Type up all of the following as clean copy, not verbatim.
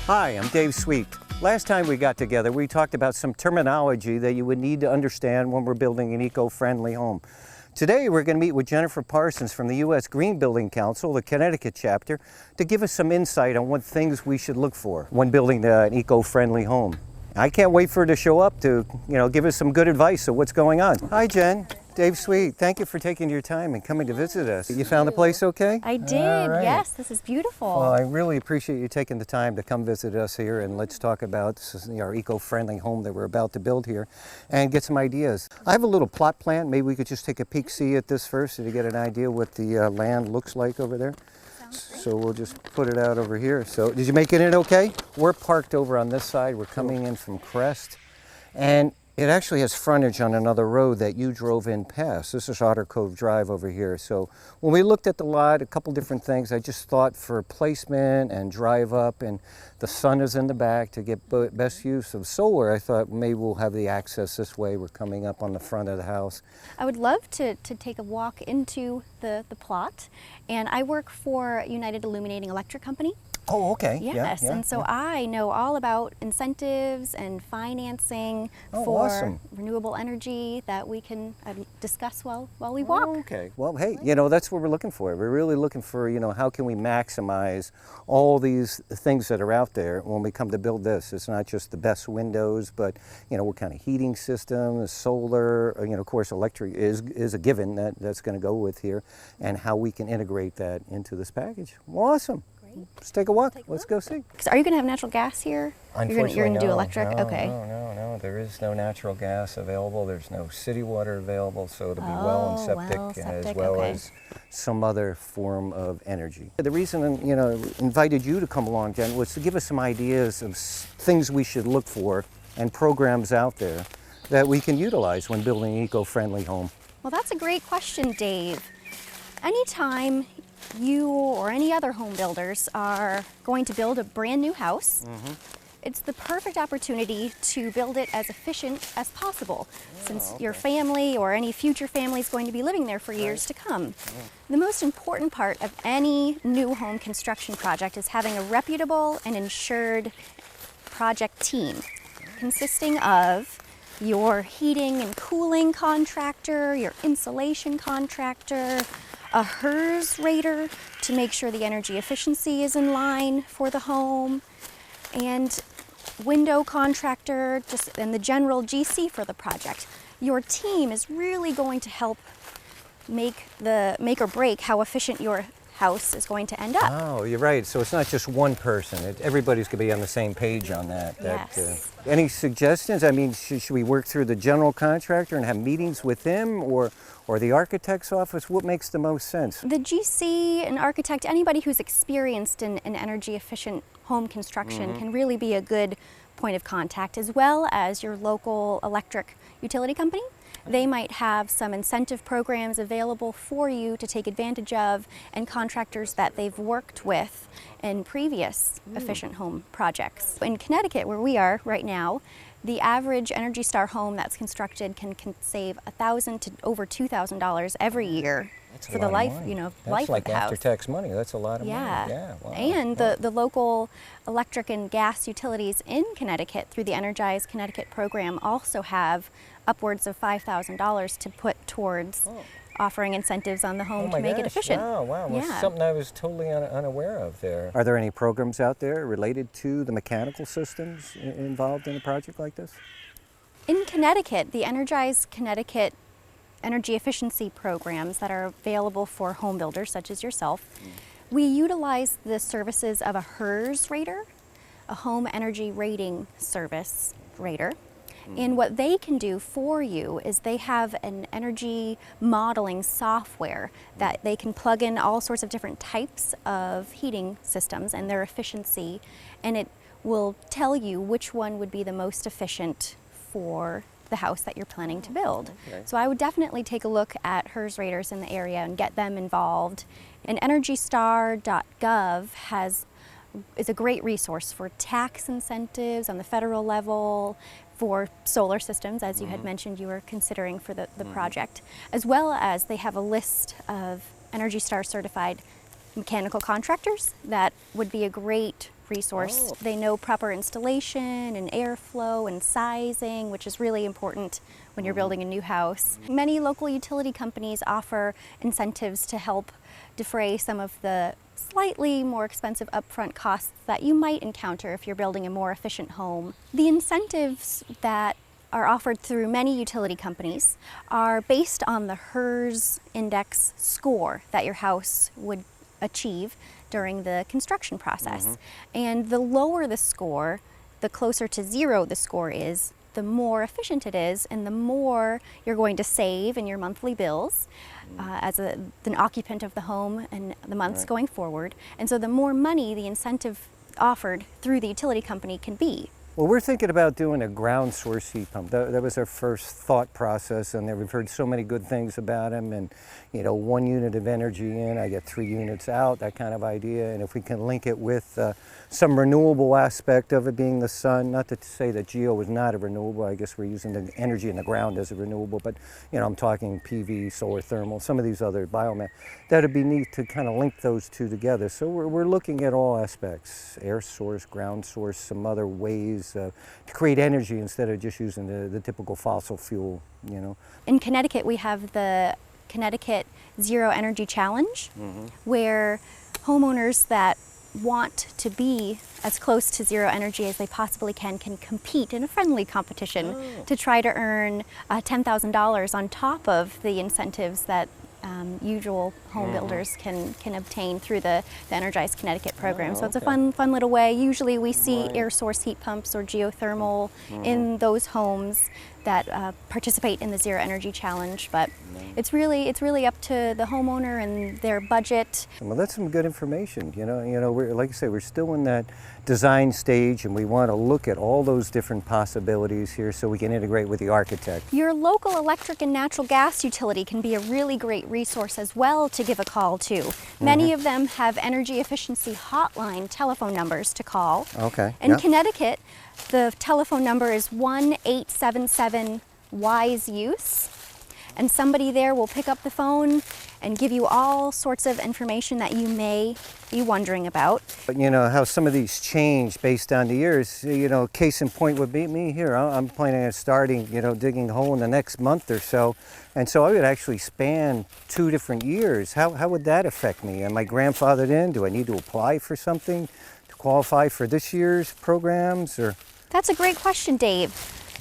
Hi, I'm Dave Sweet. Last time we got together, we talked about some terminology that you would need to understand when we're building an eco-friendly home. Today, we're going to meet with Jennifer Parsons from the U.S. Green Building Council, the Connecticut chapter, to give us some insight on what things we should look for when building an eco-friendly home. I can't wait for her to show up to, give us some good advice of what's going on. Hi, Jen. Dave Sweet, thank you for taking your time and coming to visit us. You found the place okay? I did, right. Yes, this is beautiful. Well, I really appreciate you taking the time to come visit us here, and let's talk about our eco-friendly home that we're about to build here and get some ideas. I have a little plot plan. Maybe we could just take a peek, see at this first to get an idea what the land looks like over there. So we'll just put it out over here. So did you make it in okay? We're parked over on this side. We're coming in from Crest, and it actually has frontage on another road that you drove in past. This is Otter Cove Drive over here. So when we looked at the lot, a couple different things, I just thought for placement and drive up, and the sun is in the back to get best use of solar. I thought maybe we'll have the access this way. We're coming up on the front of the house. I would love to take a walk into the plot. And I work for United Illuminating Electric Company. Oh, okay. Yes, yeah, and so I know all about incentives and financing for awesome. renewable energy that we can discuss while we walk. Oh, okay. Well, hey, that's what we're looking for. We're really looking for, how can we maximize all these things that are out there when we come to build this. It's not just the best windows, but, what kind of heating system, solar, of course, electric is a given that's going to go with here, and how we can integrate that into this package. Awesome. Let's take a walk. Let's go see. Are you going to have natural gas here? Unfortunately, you're going to do electric? No, okay. No. There is no natural gas available. There's no city water available, so it'll be well and septic, as well as some other form of energy. The reason, invited you to come along, Jen, was to give us some ideas of things we should look for and programs out there that we can utilize when building an eco-friendly home. Well, that's a great question, Dave. Anytime you or any other home builders are going to build a brand new house, it's the perfect opportunity to build it as efficient as possible, since your family or any future family is going to be living there for years to come. The most important part of any new home construction project is having a reputable and insured project team consisting of your heating and cooling contractor, your insulation contractor, a HERS rater to make sure the energy efficiency is in line for the home, and window contractor, and the general GC for the project. Your team is really going to help make or break how efficient your house is going to end up. Oh, you're right. So it's not just one person. Everybody's going to be on the same page on that. Yes. Any suggestions? I mean, should we work through the general contractor and have meetings with him, or the architect's office? What makes the most sense? The GC, an architect, anybody who's experienced in energy efficient home construction can really be a good point of contact, as well as your local electric utility company. They might have some incentive programs available for you to take advantage of, and contractors that they've worked with in previous efficient home projects. In Connecticut, where we are right now, the average Energy Star home that's constructed can save $1,000 to over $2,000 every year for the life, life of the house. That's like after-tax money. That's a lot of money. Yeah. Wow. And the local electric and gas utilities in Connecticut through the Energize Connecticut program also have upwards of $5,000 to put towards offering incentives on the home to make it efficient. Wow. Well, something I was totally unaware of there. Are there any programs out there related to the mechanical systems involved in a project like this? In Connecticut, the Energize Connecticut energy efficiency programs that are available for home builders such as yourself, we utilize the services of a HERS rater, a home energy rating service rater. And what they can do for you is they have an energy modeling software that they can plug in all sorts of different types of heating systems and their efficiency, and it will tell you which one would be the most efficient for the house that you're planning to build. Okay. So I would definitely take a look at HERS raters in the area and get them involved. And EnergyStar.gov is a great resource for tax incentives on the federal level, for solar systems, as you had mentioned you were considering for the project, as well as they have a list of Energy Star certified mechanical contractors that would be a great resource. Oh. They know proper installation and airflow and sizing, which is really important when you're building a new house. Many local utility companies offer incentives to help defray some of the slightly more expensive upfront costs that you might encounter if you're building a more efficient home. The incentives that are offered through many utility companies are based on the HERS index score that your house would achieve during the construction process. And the lower the score, the closer to zero the score is, the more efficient it is, and the more you're going to save in your monthly bills as an occupant of the home and the months going forward. And so the more money the incentive offered through the utility company can be. Well, we're thinking about doing a ground source heat pump. That was our first thought process, and we've heard so many good things about them. And, you know, 1 unit of energy in, I get 3 units out, that kind of idea. And if we can link it with some renewable aspect of it being the sun, not to say that geo is not a renewable, I guess we're using the energy in the ground as a renewable, but, you know, I'm talking PV, solar thermal, some of these other biomass. That'd be neat to kind of link those two together. So we're looking at all aspects, air source, ground source, some other ways to create energy instead of just using the typical fossil fuel, you know. In Connecticut, we have the Connecticut Zero Energy Challenge, where homeowners that want to be as close to zero energy as they possibly can compete in a friendly competition to try to earn $10,000 on top of the incentives that usual home builders can obtain through the Energized Connecticut program. So it's a fun little way. Usually we see air source heat pumps or geothermal in those homes that participate in the Zero Energy Challenge, but it's really up to the homeowner and their budget. Well, that's some good information. You know, we're, like I say, we're still in that design stage, and we want to look at all those different possibilities here so we can integrate with the architect. Your local electric and natural gas utility can be a really great resource as well to give a call to. Many of them have energy efficiency hotline telephone numbers to call. Okay. In Connecticut, the telephone number is 1-877-WISE-USE, and somebody there will pick up the phone and give you all sorts of information that you may be wondering about. But you know how some of these change based on the years. You know, case in point would be me here. I'm planning on starting, you know, digging a hole in the next month or so, and so I would actually span 2 different years. How would that affect me? Am I grandfathered in? Do I need to apply for something to qualify for this year's programs, or? That's a great question, Dave.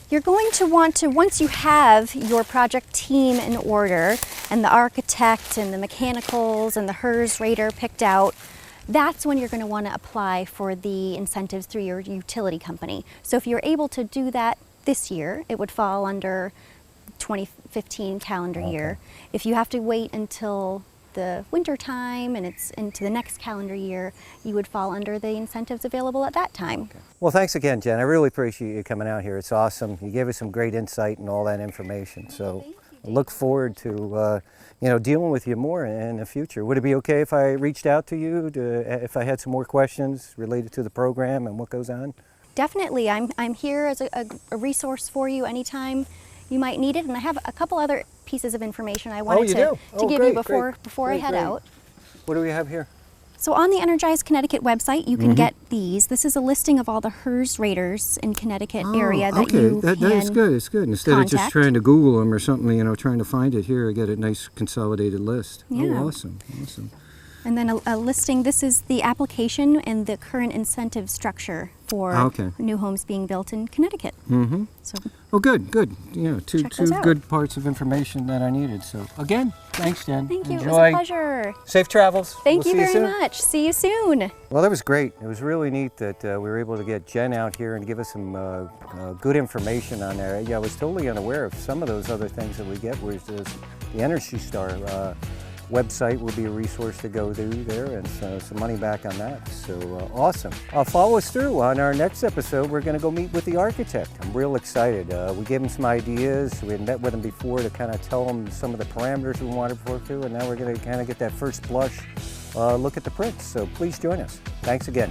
You're going to want to, once you have your project team in order and the architect and the mechanicals and the HERS rater picked out, that's when you're going to want to apply for the incentives through your utility company. So if you're able to do that this year, it would fall under 2015 calendar year. If you have to wait until the winter time and it's into the next calendar year, you would fall under the incentives available at that time. Well, thanks again, Jen. I really appreciate you coming out here. It's awesome. You gave us some great insight and all that information. So I look forward to you know, dealing with you more in the future. Would it be okay if I reached out to you if I had some more questions related to the program and what goes on? Definitely. I'm here as a resource for you anytime you might need it, and I have a couple other pieces of information I wanted to give you before I head out. What do we have here? So on the Energized Connecticut website, you can get these. This is a listing of all the HERS raters in Connecticut area that you can that is good. It's good. Instead of just trying to Google them or something, you know, trying to find it here, I get a nice consolidated list. Yeah. Oh, awesome. And then a listing, this is the application and the current incentive structure for new homes being built in Connecticut. So, oh, good. You know, two good parts of information that I needed. So again, thanks, Jen. Thank you. Enjoy. It was a pleasure. Safe travels. Thank you very much. See you soon. Well, that was great. It was really neat that we were able to get Jen out here and give us some good information on there. Yeah, I was totally unaware of some of those other things that we get, whereas the Energy Star website will be a resource to go to there, and some money back on that. So awesome. Follow us through on our next episode. We're going to go meet with the architect. I'm real excited. We gave him some ideas. We had met with him before to kind of tell him some of the parameters we wanted to work through, and now we're going to kind of get that first blush look at the prints. So please join us. Thanks again.